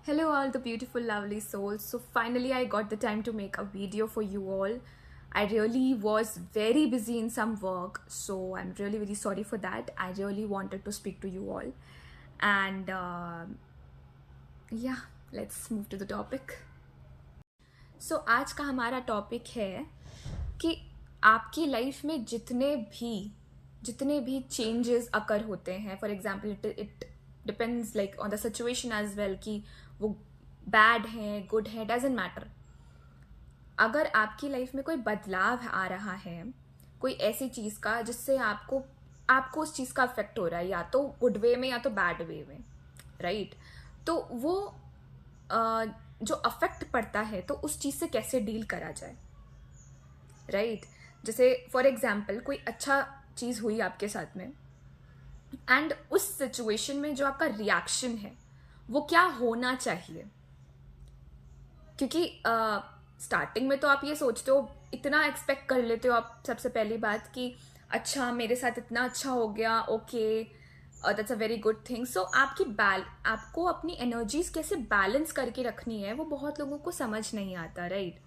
Hello, all the beautiful, lovely souls. So, finally, I got the time to make a video for you all. I really was very busy in some work, so I'm really, very sorry for that. I really wanted to speak to you all. And yeah, let's move to the topic. So, आज का हमारा topic है कि आपकी life में जितने भी changes occur होते हैं, for example it depends like on the situation as well, कि वो बैड हैं गुड हैं, डजेंट मैटर. अगर आपकी लाइफ में कोई बदलाव आ रहा है, कोई ऐसी चीज़ का जिससे आपको आपको उस चीज़ का अफेक्ट हो रहा है, या तो गुड वे में या तो बैड वे में, राइट? तो वो जो अफेक्ट पड़ता है, तो उस चीज़ से कैसे डील करा जाए, राइट? जैसे फॉर एग्जाम्पल कोई अच्छा चीज़ हुई आपके साथ में, एंड उस सिचुएशन में जो आपका रिएक्शन है वो क्या होना चाहिए. क्योंकि स्टार्टिंग में तो आप ये सोचते हो, इतना एक्सपेक्ट कर लेते हो आप, सबसे पहली बात कि अच्छा मेरे साथ इतना अच्छा हो गया, okay that's a very good thing. So आपको अपनी एनर्जीज कैसे बैलेंस करके रखनी है, वो बहुत लोगों को समझ नहीं आता, राइट?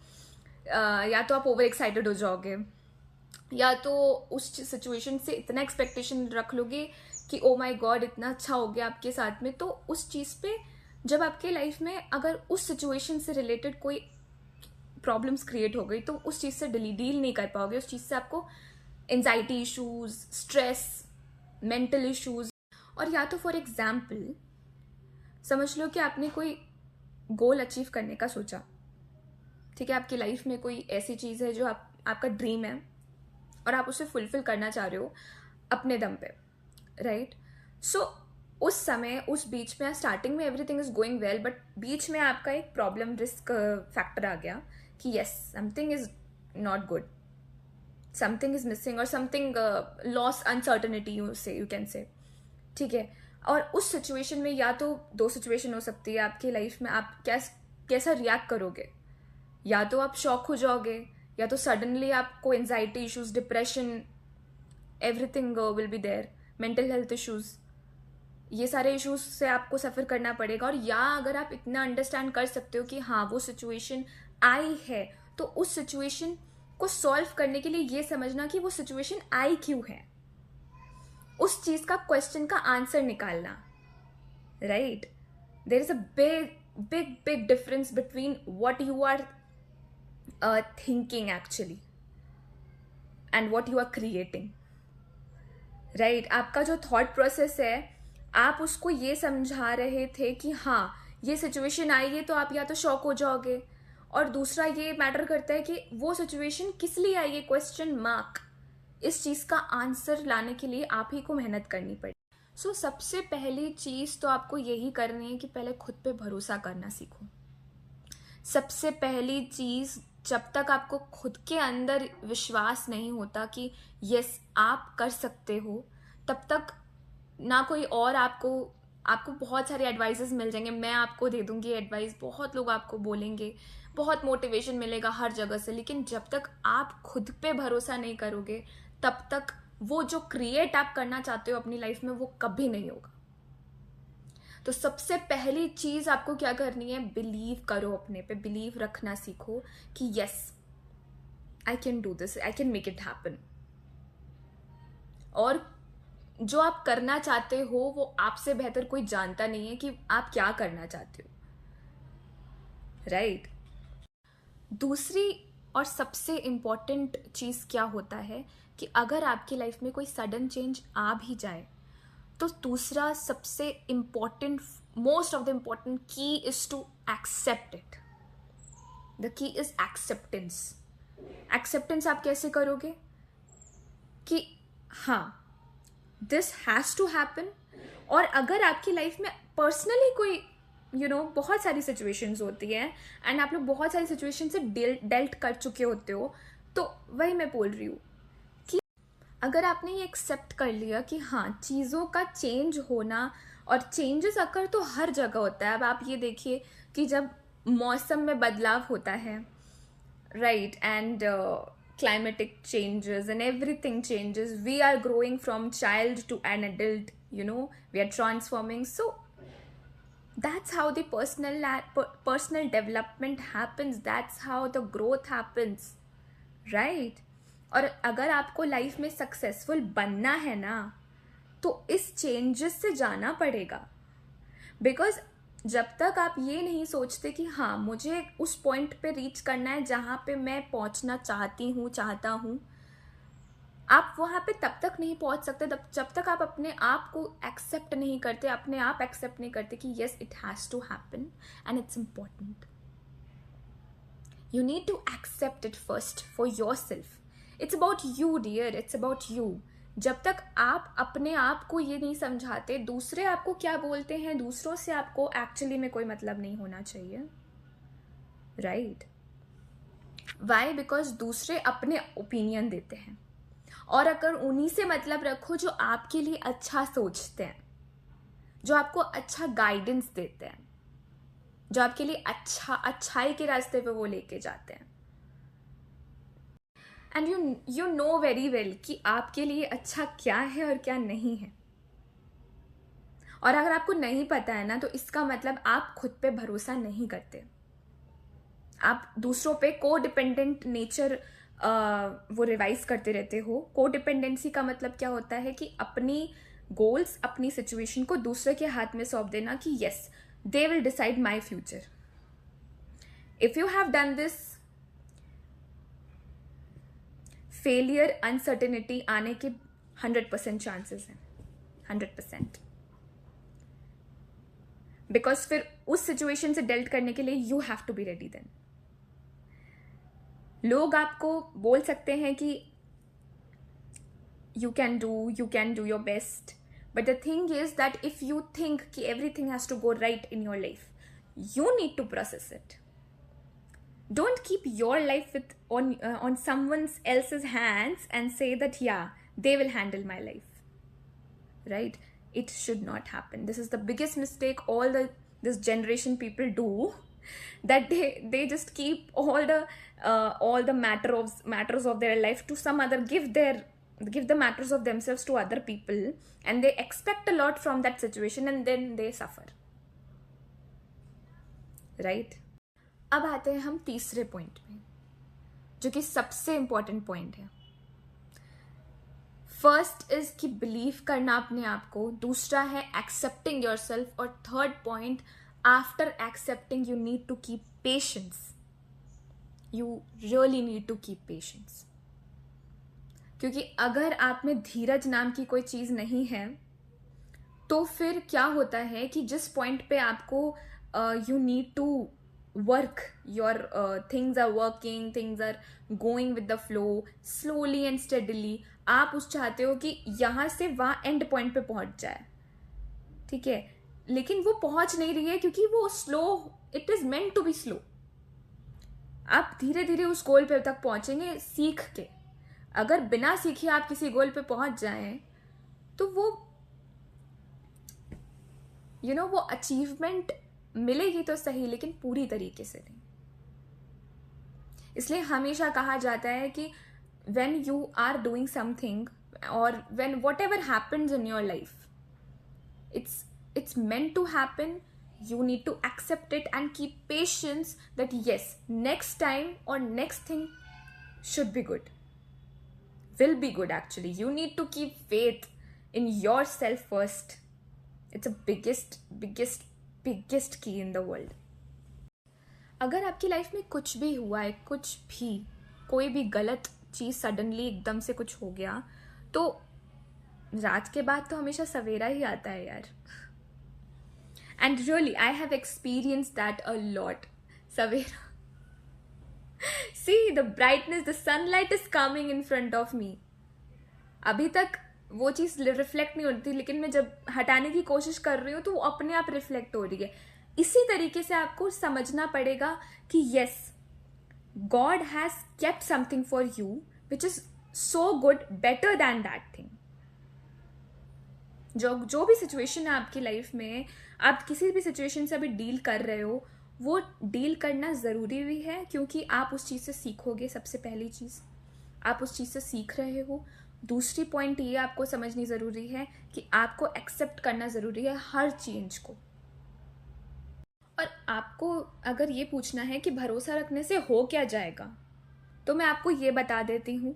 या तो आप ओवर एक्साइटेड हो जाओगे, या तो उस सिचुएशन से इतना एक्सपेक्टेशन रख लोगे कि ओ माई गॉड इतना अच्छा हो गया आपके साथ में, तो उस चीज़ पे जब आपके लाइफ में अगर उस सिचुएशन से रिलेटेड कोई प्रॉब्लम्स क्रिएट हो गई, तो उस चीज़ से डील नहीं कर पाओगे. उस चीज़ से आपको anxiety issues, stress, mental issues. और या तो फॉर एग्जाम्पल समझ लो कि आपने कोई गोल अचीव करने का सोचा, ठीक है? आपकी लाइफ में कोई ऐसी चीज़ है जो आपका ड्रीम है और आप उसे फुलफिल करना चाह रहे हो अपने दम पे, राइट? सो उस समय, उस बीच में, स्टार्टिंग में everything is going well, but बीच में आपका एक प्रॉब्लम रिस्क फैक्टर आ गया कि yes something is not good, something is missing, और something loss uncertainty you can say, ठीक है? और उस सिचुएशन में या तो दो सिचुएशन हो सकती है आपकी लाइफ में, आप कैसा रिएक्ट करोगे. या तो आप शॉक हो जाओगे, या तो सडनली आपको anxiety issues, depression, everything will be there, mental health issues, ये सारे इश्यूज से आपको सफ़र करना पड़ेगा. और या अगर आप इतना अंडरस्टैंड कर सकते हो कि हाँ वो सिचुएशन आई है, तो उस सिचुएशन को सॉल्व करने के लिए ये समझना कि वो सिचुएशन आई क्यों है, उस चीज़ का क्वेश्चन का आंसर निकालना, right? There is a big big big difference between what you are thinking actually and what you are creating, right? आपका जो थॉट प्रोसेस है, आप उसको ये समझा रहे थे कि हाँ ये सिचुएशन आई है, तो आप या तो शॉक हो जाओगे, और दूसरा ये मैटर करता है कि वो सिचुएशन किस लिए आई है, क्वेश्चन मार्क. इस चीज़ का आंसर लाने के लिए आप ही को मेहनत करनी पड़ेगी. सो सबसे पहली चीज़ तो आपको यही करनी है कि पहले खुद पे भरोसा करना सीखो. सबसे पहली चीज़, जब तक आपको खुद के अंदर विश्वास नहीं होता कि यस आप कर सकते हो, तब तक ना कोई और आपको बहुत सारे एडवाइसेस मिल जाएंगे. मैं आपको दे दूंगी एडवाइस, बहुत लोग आपको बोलेंगे, बहुत मोटिवेशन मिलेगा हर जगह से, लेकिन जब तक आप खुद पे भरोसा नहीं करोगे, तब तक वो जो क्रिएट आप करना चाहते हो अपनी लाइफ में, वो कभी नहीं होगा. तो सबसे पहली चीज आपको क्या करनी है, बिलीव करो, अपने पे बिलीव रखना सीखो कि yes I can do this, I can make it happen. और जो आप करना चाहते हो वो आपसे बेहतर कोई जानता नहीं है कि आप क्या करना चाहते हो, राइट? दूसरी और सबसे इम्पॉर्टेंट चीज़ क्या होता है कि अगर आपकी लाइफ में कोई सडन चेंज आ भी जाए, तो दूसरा सबसे important, most of the important key is to accept it. The key is acceptance. Acceptance आप कैसे करोगे कि हाँ दिस हैज़ टू हैपन. और अगर आपकी लाइफ में पर्सनली कोई बहुत सारी सिचुएशंस होती हैं, एंड आप लोग बहुत सारी सिचुएशन से डेल्ट कर चुके होते हो, तो वही मैं बोल रही हूँ कि अगर आपने ये एक्सेप्ट कर लिया कि हाँ चीज़ों का चेंज होना, और चेंजेस अकर तो हर जगह होता है. अब आप ये देखिए कि जब मौसम में बदलाव होता है, right, and climatic changes and everything changes, we are growing from child to an adult, we are transforming. So That's how the personal development happens. That's how the growth happens, right? और अगर आपको life में successful बनना है ना, तो इस changes से जाना पड़ेगा. बिकॉज जब तक आप ये नहीं सोचते कि हाँ मुझे उस पॉइंट पे रीच करना है जहाँ पे मैं पहुँचना चाहता हूँ, आप वहाँ पे तब तक नहीं पहुँच सकते जब तक आप अपने आप को एक्सेप्ट नहीं करते, अपने आप एक्सेप्ट नहीं करते कि yes it has to happen and it's important. You need to accept it first for yourself. It's about you, dear. It's about you. जब तक आप अपने आप को ये नहीं समझाते, दूसरे आपको क्या बोलते हैं, दूसरों से आपको एक्चुअली में कोई मतलब नहीं होना चाहिए, राइट? वाई? बिकॉज दूसरे अपने ओपिनियन देते हैं, और अगर उन्हीं से मतलब रखो जो आपके लिए अच्छा सोचते हैं, जो आपको अच्छा गाइडेंस देते हैं, जो आपके लिए अच्छाई के रास्ते पे वो लेके जाते हैं. And you know very well कि आपके लिए अच्छा क्या है और क्या नहीं है. और अगर आपको नहीं पता है ना, तो इसका मतलब आप खुद पे भरोसा नहीं करते. आप दूसरों पे को डिपेंडेंट नेचर वो रिवाइज करते रहते हो. को डिपेंडेंसी का मतलब क्या होता है कि अपनी गोल्स, अपनी सिचुएशन को दूसरे के हाथ में सौंप देना कि yes they will decide my future. If you have done this, failure, uncertainty आने के 100% chances हैं, 100%. Because फिर उस situation से dealt करने के लिए you have to be ready then. लोग आपको बोल सकते हैं कि you can do your best. But the thing is that if you think कि everything has to go right in your life, you need to process it. Don't keep your life on someone else's hands and say that yeah, they will handle my life. Right? It should not happen. This is the biggest mistake this generation people do, that they just keep all the matters of their life to some other, give the matters of themselves to other people, and they expect a lot from that situation and then they suffer, right? अब आते हैं हम तीसरे point में, जो कि सबसे important point है. फर्स्ट इज कि बिलीव करना अपने आप को, दूसरा है एक्सेप्टिंग योरसेल्फ, और third point, after accepting you need to keep patience. You really need to keep patience. क्योंकि अगर आप में धीरज नाम की कोई चीज नहीं है, तो फिर क्या होता है कि जिस पॉइंट पे आपको you need to work, your things are working, things are going with the flow slowly and steadily, आप उस चाहते हो कि यहां से वहां एंड पॉइंट पे पहुंच जाए, ठीक है, लेकिन वो पहुंच नहीं रही है क्योंकि वो slow, it is meant to be slow. आप धीरे धीरे उस गोल पे तक पहुंचेंगे सीख के. अगर बिना सीखे आप किसी गोल पे पहुंच जाएं, तो वो वो अचीवमेंट मिलेगी तो सही, लेकिन पूरी तरीके से नहीं. इसलिए हमेशा कहा जाता है कि when you are doing something, or when whatever happens in your life, it's meant to happen. You need to accept it and keep patience that yes, next time or next thing should be good, will be good. Actually, you need to keep faith in yourself first. It's a biggest key in the world. अगर आपकी life में कुछ भी हुआ है, कुछ भी, कोई भी गलत चीज सडनली एकदम से कुछ हो गया, तो रात के बाद तो हमेशा सवेरा ही आता है यार. And really I have experience that a lot. Savera, see the brightness, the sunlight is coming in front of me. अभी तक वो चीज रिफ्लेक्ट नहीं होती, लेकिन मैं जब हटाने की कोशिश कर रही हूँ तो वो अपने आप रिफ्लेक्ट हो रही है. इसी तरीके से आपको समझना पड़ेगा कि yes, God has kept something for you which is so good, better than that thing. जो भी सिचुएशन है आपकी लाइफ में, आप किसी भी सिचुएशन से अभी डील कर रहे हो, वो डील करना ज़रूरी भी है, क्योंकि आप उस चीज़ से सीखोगे. सबसे पहली चीज़, आप उस चीज़ से सीख रहे हो. दूसरी पॉइंट ये आपको समझनी ज़रूरी है कि आपको एक्सेप्ट करना ज़रूरी है हर चेंज को. और आपको अगर ये पूछना है कि भरोसा रखने से हो क्या जाएगा, तो मैं आपको ये बता देती हूँ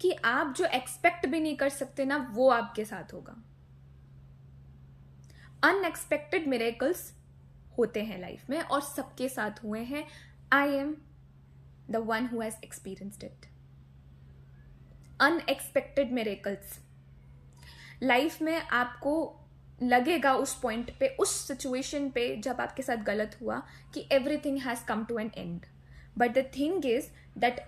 कि आप जो एक्सपेक्ट भी नहीं कर सकते ना, वो आपके साथ होगा। अनएक्सपेक्टेड मिरेकल्स होते हैं लाइफ में, और सबके साथ हुए हैं। I am the one who has experienced it. Unexpected miracles life में आपको लगेगा उस पॉइंट पे, उस सिचुएशन पे जब आपके साथ गलत हुआ, कि everything has come to an end. But the thing is that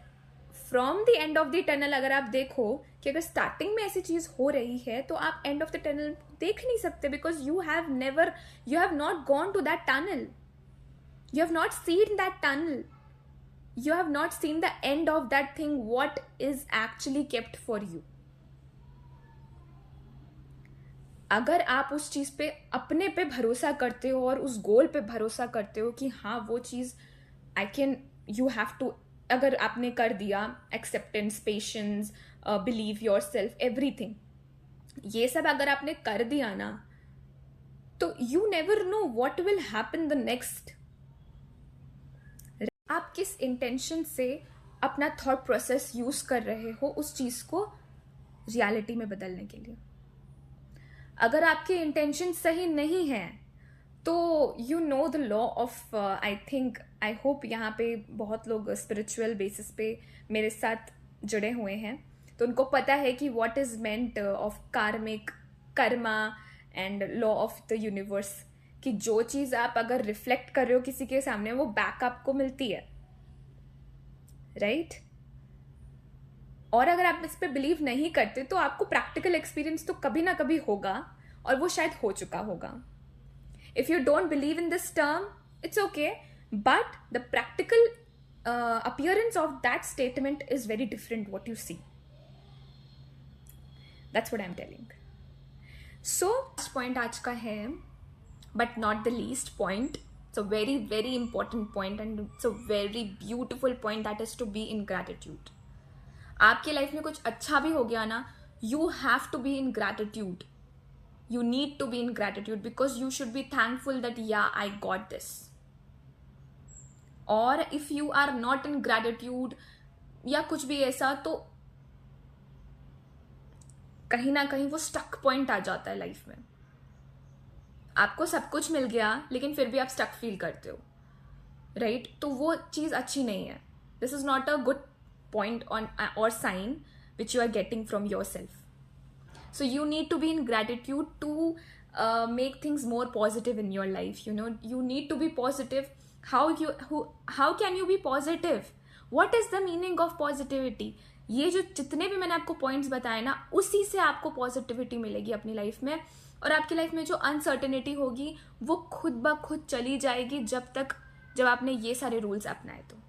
from the end of the tunnel अगर आप देखो कि अगर स्टार्टिंग में ऐसी चीज हो रही है तो आप एंड ऑफ द टनल देख नहीं सकते, because you have not gone to that tunnel, you have not seen that tunnel, you have not seen the end of that thing, what is actually kept for you. अगर आप उस चीज पे अपने पे भरोसा करते हो और उस गोल पे भरोसा करते हो कि हाँ वो चीज I can, you have to, अगर आपने कर दिया, acceptance, patience, believe yourself, everything, ये सब अगर आपने कर दिया ना, तो you never know what will happen the next. आप किस इंटेंशन से अपना थॉट प्रोसेस यूज कर रहे हो उस चीज को रियलिटी में बदलने के लिए। अगर आपके इंटेंशन सही नहीं है तो you know the law of, I think, I hope यहाँ पे बहुत लोग स्पिरिचुअल बेसिस पे मेरे साथ जुड़े हुए हैं, तो उनको पता है कि व्हाट इज मेंट ऑफ कार्मिक, Karma and law of the universe, कि जो चीज आप अगर रिफ्लेक्ट कर रहे हो किसी के सामने, वो बैक आपको मिलती है, राइट? और अगर आप इस पे बिलीव नहीं करते तो आपको प्रैक्टिकल एक्सपीरियंस तो कभी ना कभी होगा, और वो शायद हो चुका होगा। If you don't believe in this term, it's okay, but the practical appearance of that statement is very different what you see. That's what I'm telling. So last point आज का है, but not the least point. It's a very, very important point, and it's a very beautiful point, that is to be in gratitude. आपकी life में कुछ अच्छा भी हो गया ना, you have to be in gratitude. You need to be in gratitude because you should be thankful that yeah, I got this. और if you are not in gratitude या कुछ भी ऐसा, तो कहीं ना कहीं वो स्टक पॉइंट आ जाता है लाइफ में। आपको सब कुछ मिल गया लेकिन फिर भी आप स्टक फील करते हो, राइट? तो वो चीज अच्छी नहीं है। This is not a good point on और sign which you are getting from yourself. So you need to be in gratitude to make things more positive in your life. You know, you need to be positive. how can you be positive? What is the meaning of positivity? ये जो जितने भी मैंने आपको points बताए ना, उसी से आपको पॉजिटिविटी मिलेगी अपनी लाइफ में, और आपकी लाइफ में जो अनसर्टेनिटी होगी वो खुद ब खुद चली जाएगी जब आपने ये सारे रूल्स अपनाए। तो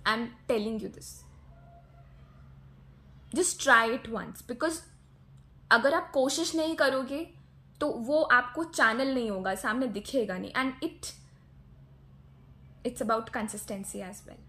I am telling you this, just try it once, because अगर आप कोशिश नहीं करोगे तो वो आपको चैनल नहीं होगा, सामने दिखेगा नहीं, and it's about consistency as well.